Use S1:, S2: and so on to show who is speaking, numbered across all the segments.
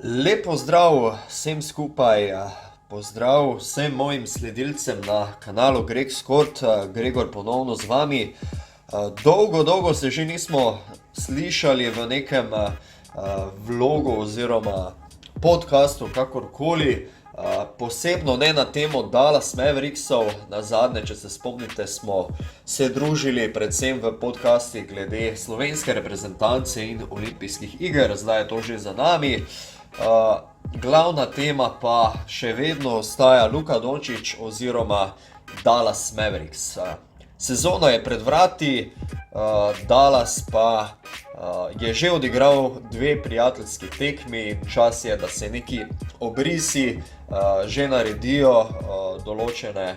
S1: Lepo zdrav vsem skupaj, pozdrav vsem mojim sledilcem na kanalu Greg Scott, Gregor ponovno z vami. Dolgo se že nismo slišali v nekem vlogu oziroma podcastu, kakorkoli. Posebno ne na temo Dallas Mavericksov. Nazadnje, če se spomnite, smo se družili predvsem v podcastih glede slovenske reprezentance in olimpijskih iger, zdaj je to že za nami. Glavna tema pa še vedno ostaja Luka Dončić oziroma Dallas Mavericks. Sezona je pred vrati, Dallas pa je že odigral dve prijateljski tekmi in čas je, da se neki obrisi že naredijo, določene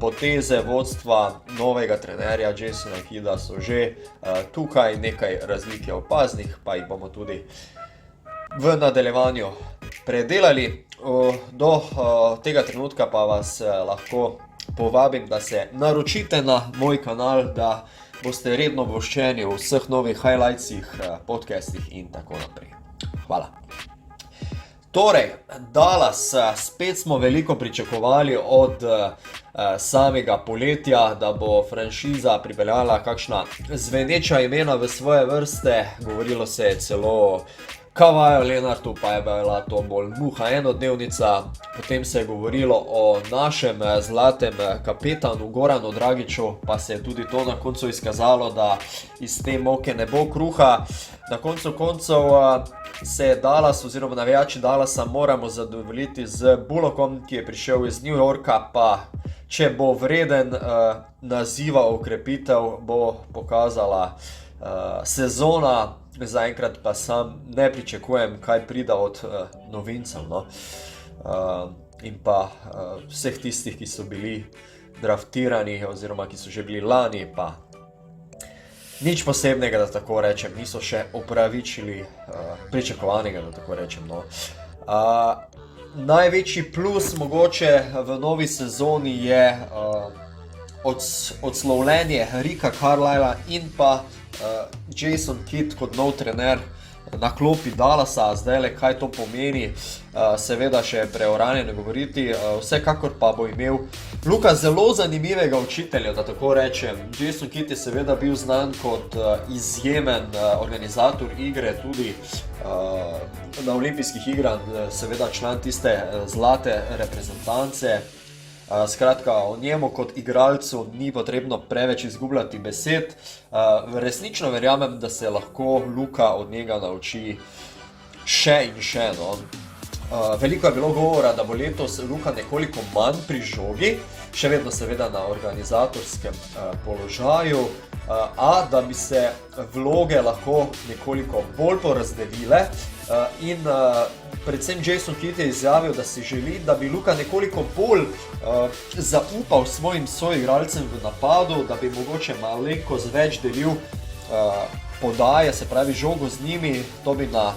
S1: poteze vodstva novega trenerja Jasona Kidda so že tukaj, nekaj razlik je opaznih, pa jih bomo tudi v nadaljevanju predelali. Do tega trenutka pa vas lahko povabim, da se naročite na moj kanal, da boste redno obveščeni o vseh novih highlightsih, podcastih in tako naprej. Hvala. Torej, Dallas, spet smo veliko pričakovali od samega poletja, da bo franšiza pripeljala kakšna zveneča imena v svoje vrste. Govorilo se je celo o Kawhiu Leonardu, pa je bila to bolj muha enodnevnica. Potem se je govorilo o našem zlatem kapetanu Goranu Dragiću, pa se je tudi to na koncu izkazalo, da iz te moke ne bo kruha. Na koncu koncev se je Dallas oziroma navijači Dallasa moramo zadovoljiti z Bullockom, ki je prišel iz New Yorka, pa če bo vreden naziva okrepitev, bo pokazala sezona. Zaenkrat pa sam ne pričakujem, kaj pride od novincev, no? In pa vseh tistih, ki so bili draftirani oziroma ki so že bili lani, pa nič posebnega, da tako rečem, niso še opravičili pričakovanega, da tako rečem, no. Največji plus mogoče v novi sezoni je odslovljenje Ricka Carlisla in pa Jason Kidd kot nov trener na klopi Dallasa. Zdajle, kaj to pomeni, seveda še preuranjeno govoriti, vsekakor pa bo imel Luka zelo zanimivega učitelja, da tako rečem. Jason Kidd je seveda bil znan kot izjemen organizator igre, tudi na olimpijskih igrah, seveda član tiste zlate reprezentance. Skratka, o njemu kot igralcu ni potrebno preveč izgubljati besed. Resnično verjamem, da se lahko Luka od njega nauči še in še, no. Veliko je bilo govora, da bo letos Luka nekoliko manj pri žogi, še vedno seveda na organizatorskem položaju, a da bi se vloge lahko nekoliko bolj porazdelile in predvsem Jason Kidd je izjavil, da si želi, da bi Luka nekoliko bolj zaupal svojim soigralcem v napadu, da bi mogoče malenkost več delil podaje, se pravi žogo z njimi. To bi na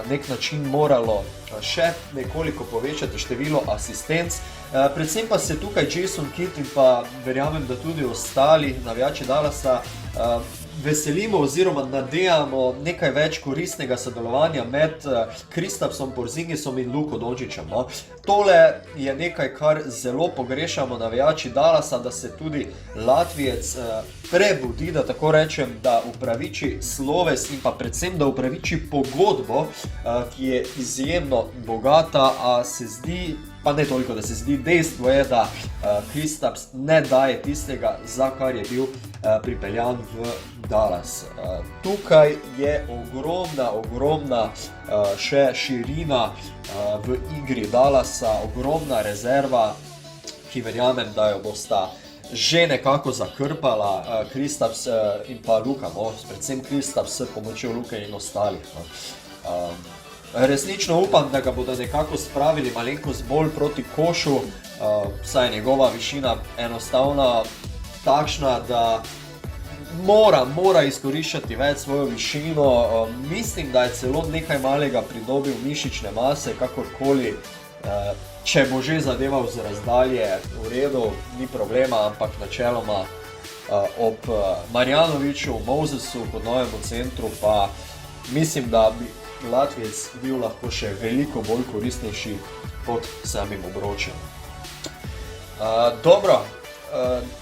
S1: nek način moralo še nekoliko povečati število asistenc. Predvsem pa se tukaj Jason Kidd in pa verjamem, da tudi ostali navijači Dallasa veselimo oziroma nadejamo nekaj več koristnega sodelovanja med Kristapsom Porzingisom in Luko Dončićem, no. Tole je nekaj, kar zelo pogrešamo navijači Dallasa, da se tudi Latvijec prebudi, da tako rečem, da upraviči sloves in pa predvsem, da upraviči pogodbo, ki je izjemno bogata, a se zdi, pa ne toliko, da se zdi, dejstvo je, da Kristaps ne daje tistega, za kar je bil pripeljan v Dallas. Tukaj je ogromna še širina v igri Dallasa, ogromna rezerva, ki verjamem, da jo bosta že nekako zakrpala Kristaps in pa Luka, no, predvsem Kristaps s pomočjo Luke in ostalih, no. Resnično upam, da ga bodo nekako spravili malenkost bolj proti košu, saj je njegova višina enostavna takšna, da mora izkoriščati več svojo višino. Mislim, da je celo nekaj malega pridobil mišične mase, kakorkoli. Če bo že zadeval z razdalje, v redu, ni problema, ampak načeloma ob Marjanoviću, Mosesu kot novemu centru pa mislim, da bi Latvijec bil lahko še veliko bolj koristnejši pod samim obročem. Dobro,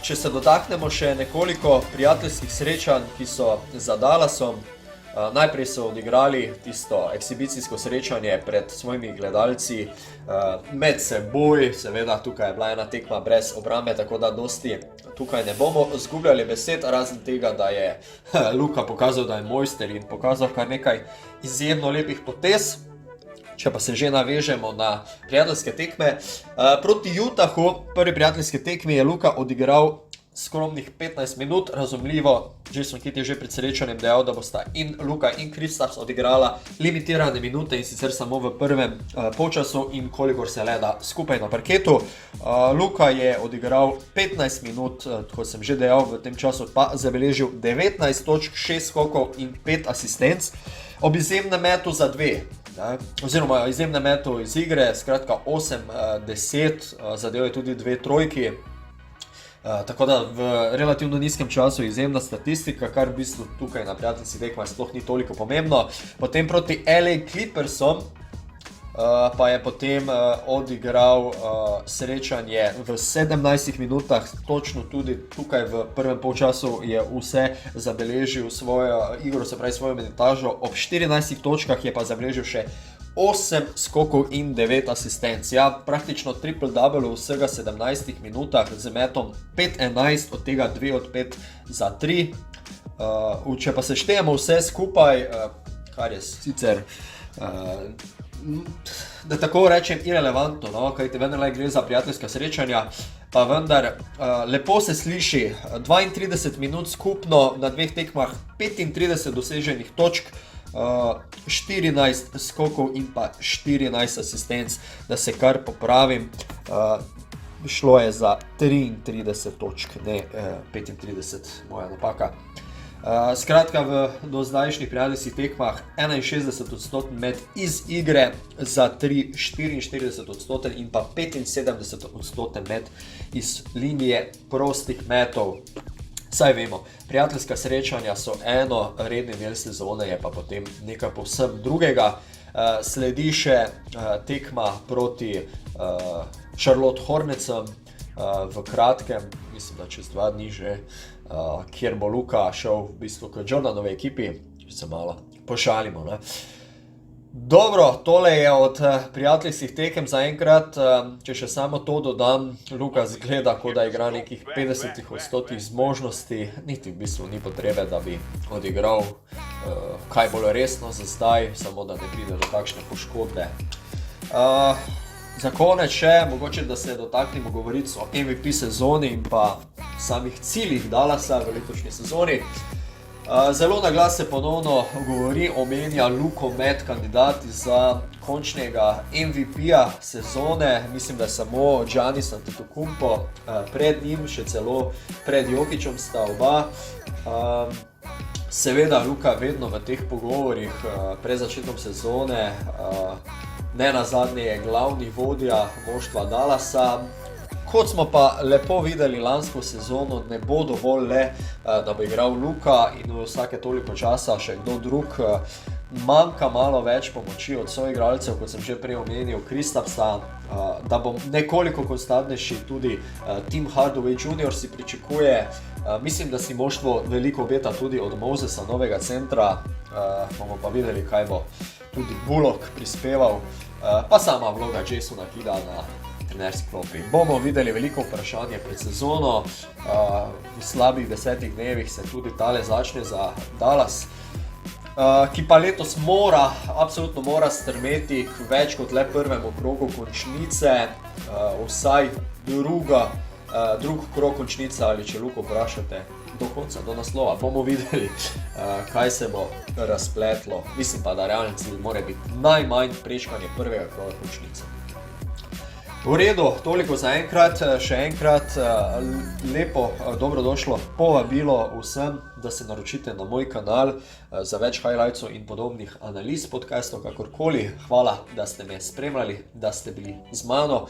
S1: če se dotaknemo še nekoliko prijateljskih srečanj, ki so za Dallasom. Najprej so odigrali tisto ekshibicijsko srečanje pred svojimi gledalci med seboj, seveda tukaj je bila ena tekma brez obrambe, tako da dosti tukaj ne bomo zgubljali besed, razen tega, da je Luka pokazal, da je mojster in pokazal kar nekaj izjemno lepih potez. Če pa se že navežemo na prijateljske tekme, proti Utahu, prvi prijateljski tekmi je Luka odigral skromnih 15 minut, razumljivo, Jason Kidd je že pred srečanjem dejal, da bosta in Luka in Kristaps odigrala limitirane minute in sicer samo v prvem polčasu in kolikor se le da skupaj na parketu. Luka je odigral 15 minut, kot sem že dejal, v tem času pa zabeležil 19 točk, 6 skokov in 5 asistenc. Ob izjemnem metu za 2, oziroma izjemnem metu iz igre, skratka 8-10, zadev je tudi 2 trojki. Tako da v relativno nizkem času izjemna statistika, kar v bistvu tukaj na prijateljskih tekmah sploh ni toliko pomembno. Potem proti LA Clippersom pa je potem odigral srečanje v 17 minutah, točno tudi tukaj v prvem polčasu je vse zabeležil svojo igro, se pravi svojo minutažo, ob 14 točkah je pa zabeležil še 8 skokov in 9 asistenc. Ja, praktično triple-double v vsega 17 minutah z metom 5-11, od tega 2 od 5 za 3. Če pa se štejemo vse skupaj, kar je sicer, da tako rečem, irelevantno, no? Kajti vendarle gre za prijateljska srečanja, pa vendar lepo se sliši, 32 minut skupno na 2 tekmah, 35 doseženih točk, 14 skokov in pa 14 asistenc, da se kar popravim, šlo je za 33 točk, ne 35, moja napaka. Skratka, v do zdajšnjih prijateljskih tekmah 61% met iz igre za 3, 44% in pa 75% met iz linije prostih metov. Saj vemo, prijateljska srečanja so eno, redni del sezone je pa potem nekaj povsem drugega. Sledi še tekma proti Charlotte Hornetsom v kratkem, mislim, da čez 2 dni že, kjer bo Luka šel v bistvu k Jordanovi ekipi, če se malo pošalimo, ne. Dobro, tole je od prijateljskih tekem zaenkrat, če še samo to dodam, Luka zgleda, kot da igra nekih 50% zmožnosti, niti v bistvu ni potrebe, da bi odigral kaj bolj resno za zdaj, samo da ne pride do takšne poškodbe. Za konec še, mogoče da se dotaknemo govoric o MVP sezoni in pa samih ciljih Dallasa v letošnji sezoni. Zelo na glas se ponovno govori, omenja Luko med kandidati za končnega MVP-ja sezone. Mislim, da je samo Giannis Antetokounmpo pred njim, še celo pred Jokićem sta oba. Seveda Luka vedno v teh pogovorih pred začetkom sezone, ne nazadnje je glavni vodja moštva Dallasa. Kot smo pa lepo videli lansko sezono, ne bo dovolj le, da bo igral Luka in vsake toliko časa še kdo drug. Manjka malo več pomoči od soigralcev, kot sem že prej omenil, Kristapsa, da bo nekoliko konstantnejši tudi Tim Hardaway Jr. si pričakuje. Mislim, da si moštvo veliko obeta tudi od Mosesa, novega centra, bomo pa videli, kaj bo tudi Bullock prispeval, pa sama vloga Jasona Kidda na trenerski klopi. Bomo videli veliko vprašanje pred sezono, v slabih 10 dnevih se tudi tale začne za Dallas, ki pa letos absolutno mora strmeti k več kot le prvemu krogu končnice, vsaj drug krog končnice, ali če Luko vprašate, do konca, do naslova. Bomo videli, kaj se bo razpletlo. Mislim pa, da realni cilj mora biti najmanj prečkanje prvega kroga končnice. V redu, toliko za enkrat, še enkrat lepo dobrodošlo povabilo vsem, da se naročite na moj kanal za več highlightsov in podobnih analiz podcastov, kakorkoli. Hvala, da ste me spremljali, da ste bili z mano.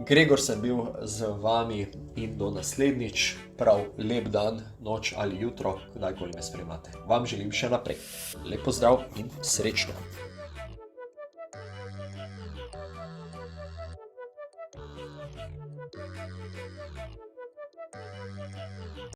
S1: Gregor sem bil z vami in do naslednjič. Prav lep dan, noč ali jutro, kdajkoli me spremljate. Vam želim še naprej. Lep pozdrav in srečno!